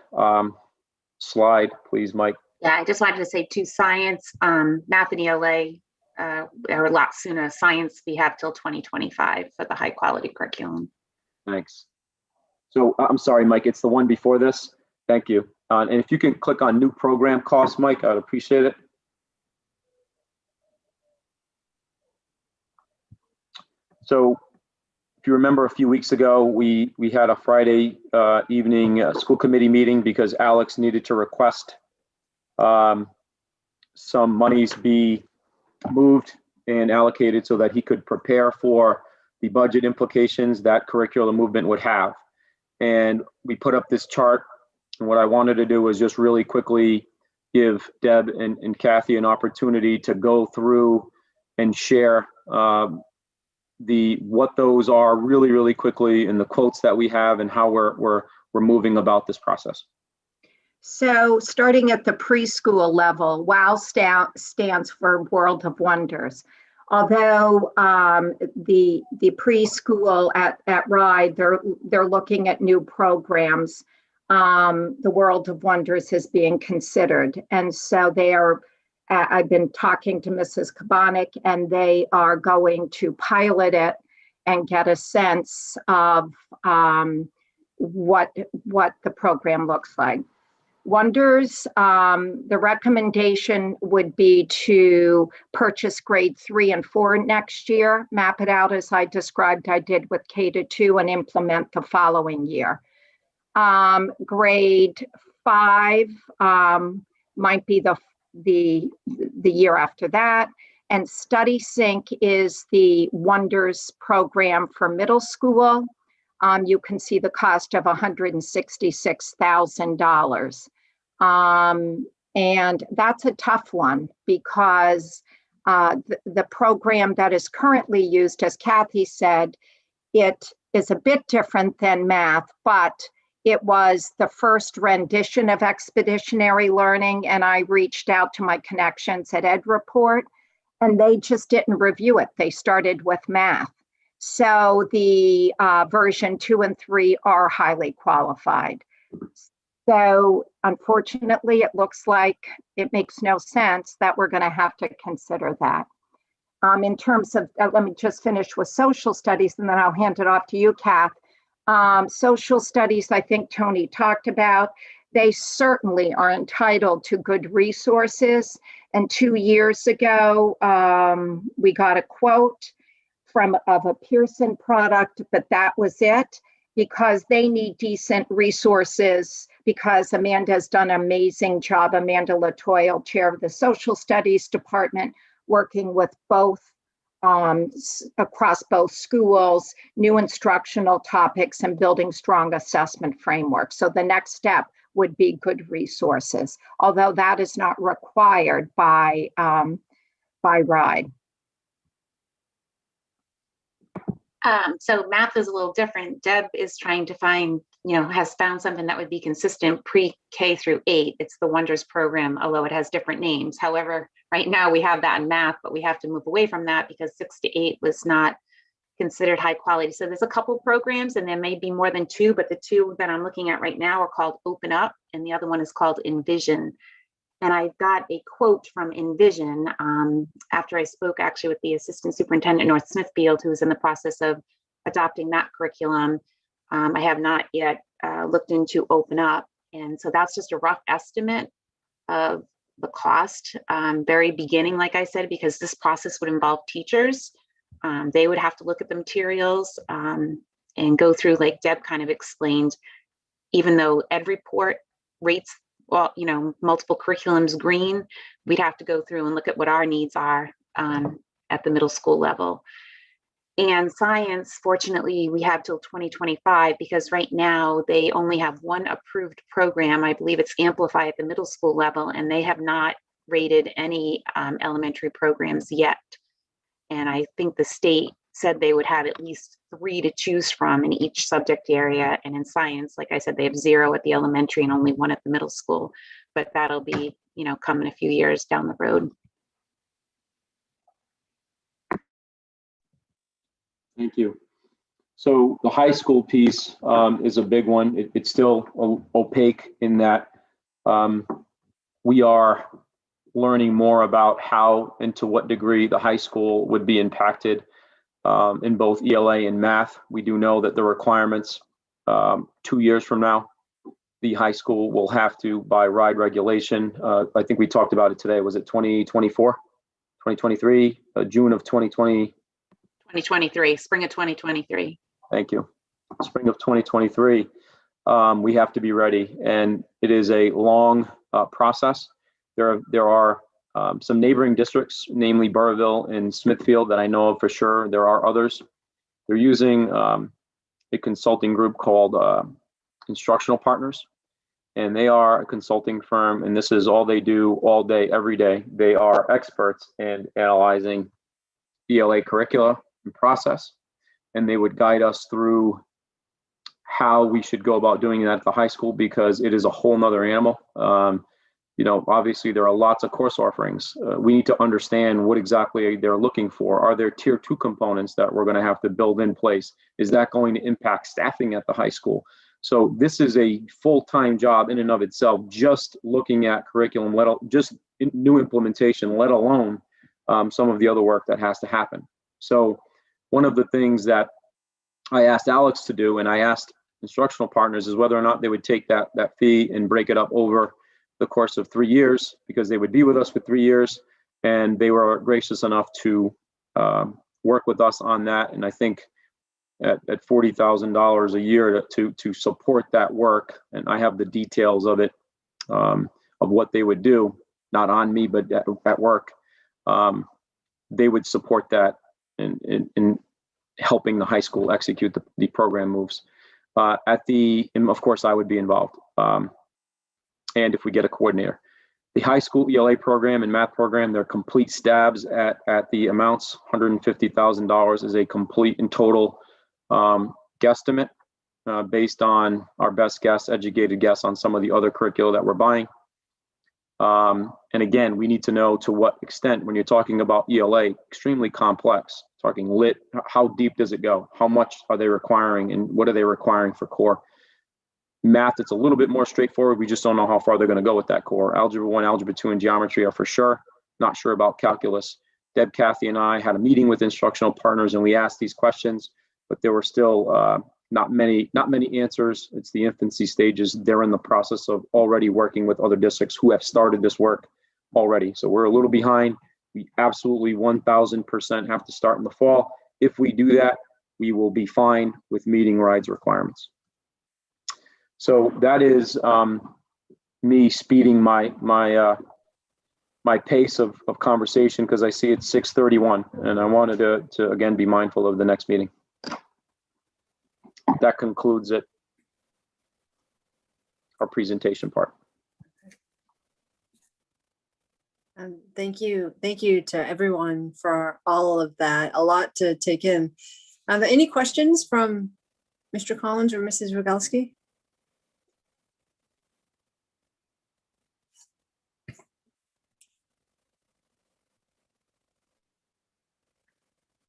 slide, please, Mike.
Yeah, I just wanted to say too, science, math and ELA are a lot sooner. Science, we have till 2025 for the high quality curriculum.
Thanks. So I'm sorry, Mike, it's the one before this. Thank you. And if you can click on new program costs, Mike, I'd appreciate it. So if you remember a few weeks ago, we had a Friday evening school committee meeting because Alex needed to request some monies be moved and allocated so that he could prepare for the budget implications that curriculum movement would have. And we put up this chart, and what I wanted to do was just really quickly give Deb and Kathy an opportunity to go through and share what those are really quickly, and the quotes that we have and how we're moving about this process.
So starting at the preschool level, WOW stands for World of Wonders. Although the preschool at RIDE, they're looking at new programs, the World of Wonders is being considered. And so they are I've been talking to Mrs. Kabanik, and they are going to pilot it and get a sense of what the program looks like. Wonders, the recommendation would be to purchase grade 3 and 4 next year, map it out as I described I did with K-2, and implement the following year. Grade 5 might be the year after that. And Study Sync is the Wonders program for middle school. You can see the cost of $166,000. And that's a tough one because the program that is currently used, as Kathy said, it is a bit different than math, but it was the first rendition of expeditionary learning. And I reached out to my connections at EdReport, and they just didn't review it. They started with math. So the version 2 and 3 are highly qualified. So unfortunately, it looks like it makes no sense that we're going to have to consider that. In terms of, let me just finish with social studies, and then I'll hand it off to you, Kath. Social studies, I think Tony talked about, they certainly are entitled to good resources. And 2 years ago, we got a quote of a Pearson product, but that was it, because they need decent resources, because Amanda has done an amazing job. Amanda Latoyle, chair of the social studies department, working with both across both schools, new instructional topics, and building strong assessment frameworks. So the next step would be good resources, although that is not required by RIDE.
So math is a little different. Deb is trying to find, has found something that would be consistent pre-K through 8. It's the Wonders program, although it has different names. However, right now we have that in math, but we have to move away from that because 6 to 8 was not considered high quality. So there's a couple programs, and there may be more than 2, but the 2 that I'm looking at right now are called Open Up, and the other one is called Envision. And I got a quote from Envision after I spoke actually with the assistant superintendent, North Smithfield, who's in the process of adopting that curriculum. I have not yet looked into Open Up. And so that's just a rough estimate of the cost. Very beginning, like I said, because this process would involve teachers. They would have to look at the materials and go through, like Deb kind of explained, even though EdReport rates, multiple curriculums green, we'd have to go through and look at what our needs are at the middle school level. And science, fortunately, we have till 2025, because right now they only have one approved program. I believe it's Amplify at the middle school level, and they have not rated any elementary programs yet. And I think the state said they would have at least 3 to choose from in each subject area. And in science, like I said, they have 0 at the elementary and only 1 at the middle school. But that'll be, come in a few years down the road.
Thank you. So the high school piece is a big one. It's still opaque in that we are learning more about how and to what degree the high school would be impacted in both ELA and math. We do know that the requirements 2 years from now, the high school will have to, by RIDE regulation, I think we talked about it today, was it 2024, 2023, June of 2020?
2023, spring of 2023.
Thank you. Spring of 2023, we have to be ready, and it is a long process. There are some neighboring districts, namely Burrillville and Smithfield, that I know of for sure. There are others. They're using a consulting group called Instructional Partners, and they are a consulting firm, and this is all they do all day, every day. They are experts in analyzing ELA curricula and process, and they would guide us through how we should go about doing that at the high school, because it is a whole nother animal. Obviously there are lots of course offerings. We need to understand what exactly they're looking for. Are there tier 2 components that we're going to have to build in place? Is that going to impact staffing at the high school? So this is a full-time job in and of itself, just looking at curriculum, just new implementation, let alone some of the other work that has to happen. So one of the things that I asked Alex to do, and I asked instructional partners, is whether or not they would take that fee and break it up over the course of 3 years, because they would be with us for 3 years, and they were gracious enough to work with us on that. And I think at $40,000 a year to support that work, and I have the details of it, of what they would do, not on me, but at work, they would support that in helping the high school execute the program moves. And of course, I would be involved. And if we get a coordinator. The high school ELA program and math program, they're complete stabs at the amounts. $150,000 is a complete and total guesstimate based on our best guess, educated guess on some of the other curricula that we're buying. And again, we need to know to what extent, when you're talking about ELA, extremely complex, talking lit, how deep does it go? How much are they requiring, and what are they requiring for core? Math, it's a little bit more straightforward. We just don't know how far they're going to go with that core. Algebra 1, Algebra 2, and geometry are for sure. Not sure about calculus. Deb, Kathy, and I had a meeting with instructional partners, and we asked these questions, but there were still not many answers. It's the infancy stages. They're in the process of already working with other districts who have started this work already. So we're a little behind. We absolutely 1000% have to start in the fall. If we do that, we will be fine with meeting RIDE's requirements. So that is me speeding my pace of conversation, because I see it's 6:31, and I wanted to again be mindful of the next meeting. That concludes it, our presentation part.
Thank you to everyone for all of that. A lot to take in. Are there any questions from Mr. Collins or Mrs. Rogalski?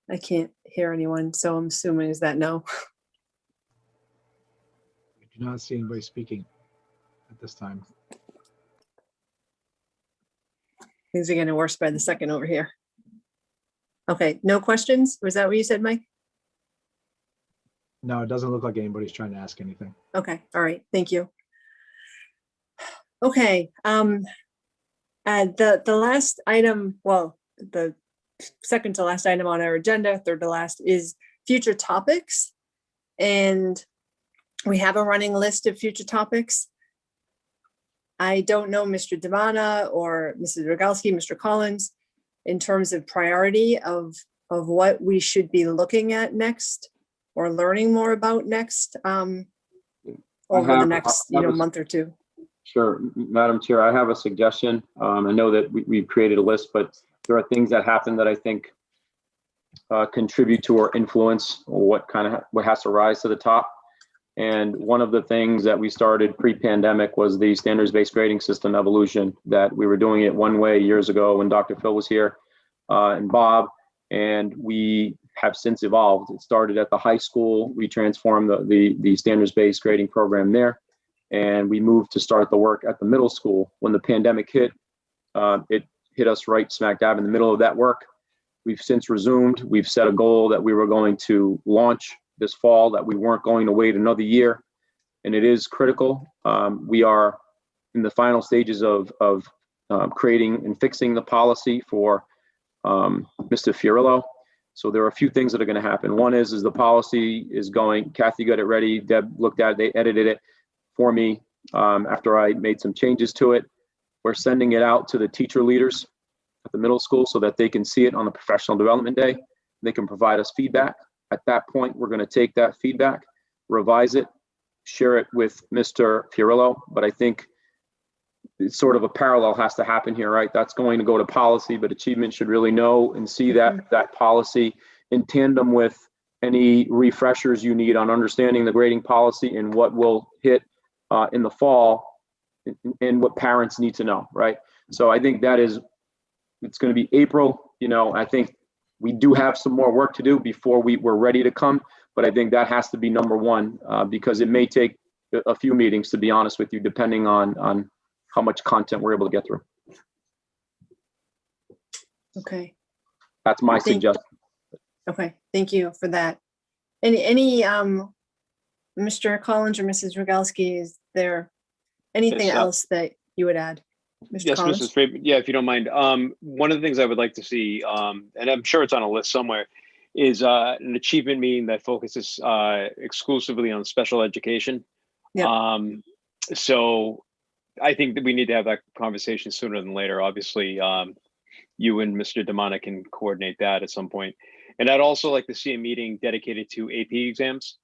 I can't hear anyone, so I'm assuming is that no.
I do not see anybody speaking at this time.
Things are getting worse by the second over here. Okay, no questions? Was that what you said, Mike?
No, it doesn't look like anybody's trying to ask anything.
Okay, all right, thank you. Okay, the last item, well, the second to last item on our agenda, third to last, is future topics. And we have a running list of future topics. I don't know Mr. Devana or Mrs. Rogalski, Mr. Collins, in terms of priority of what we should be looking at next or learning more about next over the next month or two.
Sure, Madam Chair, I have a suggestion. I know that we've created a list, but there are things that happen that I think contribute to or influence what has to rise to the top. And one of the things that we started pre-pandemic was the standards-based grading system evolution, that we were doing it one way years ago when Dr. Phil was here and Bob, and we have since evolved. It started at the high school. We transformed the standards-based grading program there, and we moved to start the work at the middle school. When the pandemic hit, it hit us right smack dab in the middle of that work. We've since resumed. We've set a goal that we were going to launch this fall, that we weren't going to wait another year. And it is critical. We are in the final stages of creating and fixing the policy for Mr. Fiorillo. So there are a few things that are going to happen. One is the policy is going, Kathy got it ready, Deb looked at it, they edited it for me after I made some changes to it. We're sending it out to the teacher leaders at the middle school so that they can see it on the professional development day. They can provide us feedback. At that point, we're going to take that feedback, revise it, share it with Mr. Fiorillo. But I think it's sort of a parallel has to happen here, right? That's going to go to policy, but achievement should really know and see that policy in tandem with any refreshers you need on understanding the grading policy and what will hit in the fall and what parents need to know, right? So I think it's going to be April. I think we do have some more work to do before we're ready to come, but I think that has to be number one because it may take a few meetings, to be honest with you, depending on how much content we're able to get through.
Okay.
That's my
Thank-
suggestion.
Okay, thank you for that. Any Mr. Collins or Mrs. Rogalski, is there anything
Yes,
else that you would add? Mr.
Yes,
Collins?
Mrs. Frape, yeah, if you don't mind. One of the things I would like to see, and I'm sure it's on a list somewhere, is an achievement meeting that focuses exclusively on special education.
Yep.
So I think that we need to have that conversation sooner than later. Obviously, you and Mr. Damana can coordinate that at some point. And I'd also like to see a meeting dedicated to AP exams.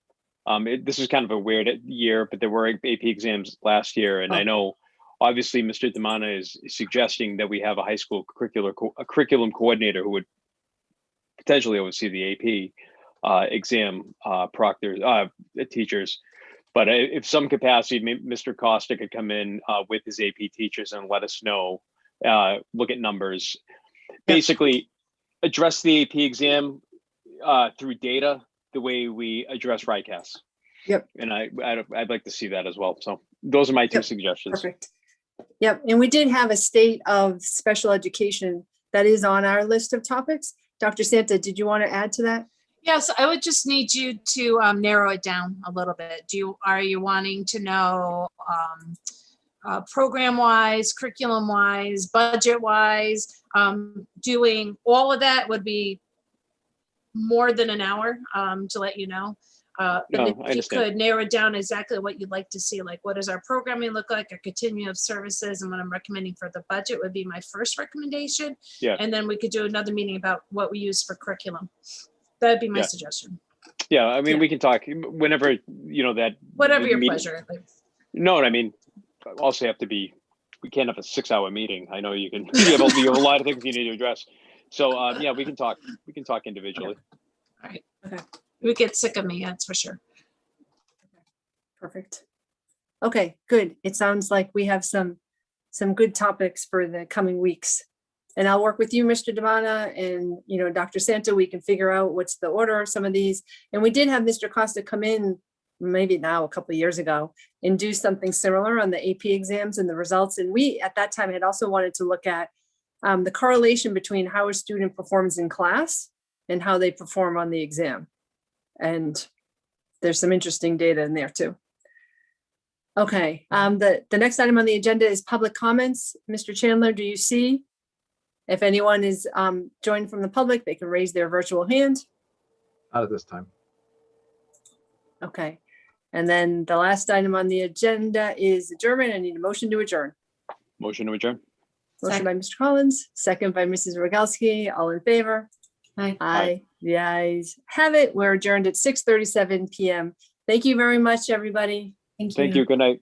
This is kind of a weird year, but there were AP exams last year, and I know obviously Mr. Damana is suggesting that we have a high school curriculum coordinator who would potentially oversee the AP exam proctors, teachers. But if some capacity, Mr. Costa could come in with his AP teachers and let us know, look at numbers, basically address the AP exam through data the way we address RICAS.
Yep.
And I'd like to see that as well. So those are my two suggestions.
Perfect. Yep, and we did have a state of special education that is on our list of topics. Dr. Santa, did you want to add to that?
Yes, I would just need you to narrow it down a little bit. Are you wanting to know program-wise, curriculum-wise, budget-wise? Doing all of that would be more than an hour, to let you know. But
No,
if
I
you
understand.
could narrow down exactly what you'd like to see, like what does our programming look like, a continuum of services, and what I'm recommending for the budget would be my first recommendation.
Yeah.
And then we could do another meeting about what we use for curriculum. That'd be my suggestion.
Yeah, I mean,
Yeah.
we can talk whenever, that.
Whatever your
meeting-
pleasure. Like,
No, what I mean, also have to be, we can't have a 6-hour meeting. I know you can, you have a lot of things you need to address. So, yeah, we can talk individually.
all right.
Okay.
We get sick of me, that's for sure.
Perfect. Okay, good. It sounds like we have some good topics for the coming weeks. And I'll work with you, Mr. Damana, and Dr. Santa. We can figure out what's the order of some of these. And we did have Mr. Costa come in maybe now a couple of years ago and do something similar on the AP exams and the results. And we at that time had also wanted to look at the correlation between how a student performs in class and how they perform on the exam. And there's some interesting data in there too. Okay, the next item on the agenda is public comments. Mr. Chandler, do you see? If anyone is joined from the public, they can raise their virtual hand.
Not at this time.
Okay, and then the last item on the agenda is adjournment. I need a motion to adjourn.
Motion to adjourn.
Motion by Mr. Collins, second by Mrs. Rogalski. All in favor?
Aye.
Aye. The ayes have it. We're adjourned at 6:37 p.m. Thank you very much, everybody.
Thank you. Good night.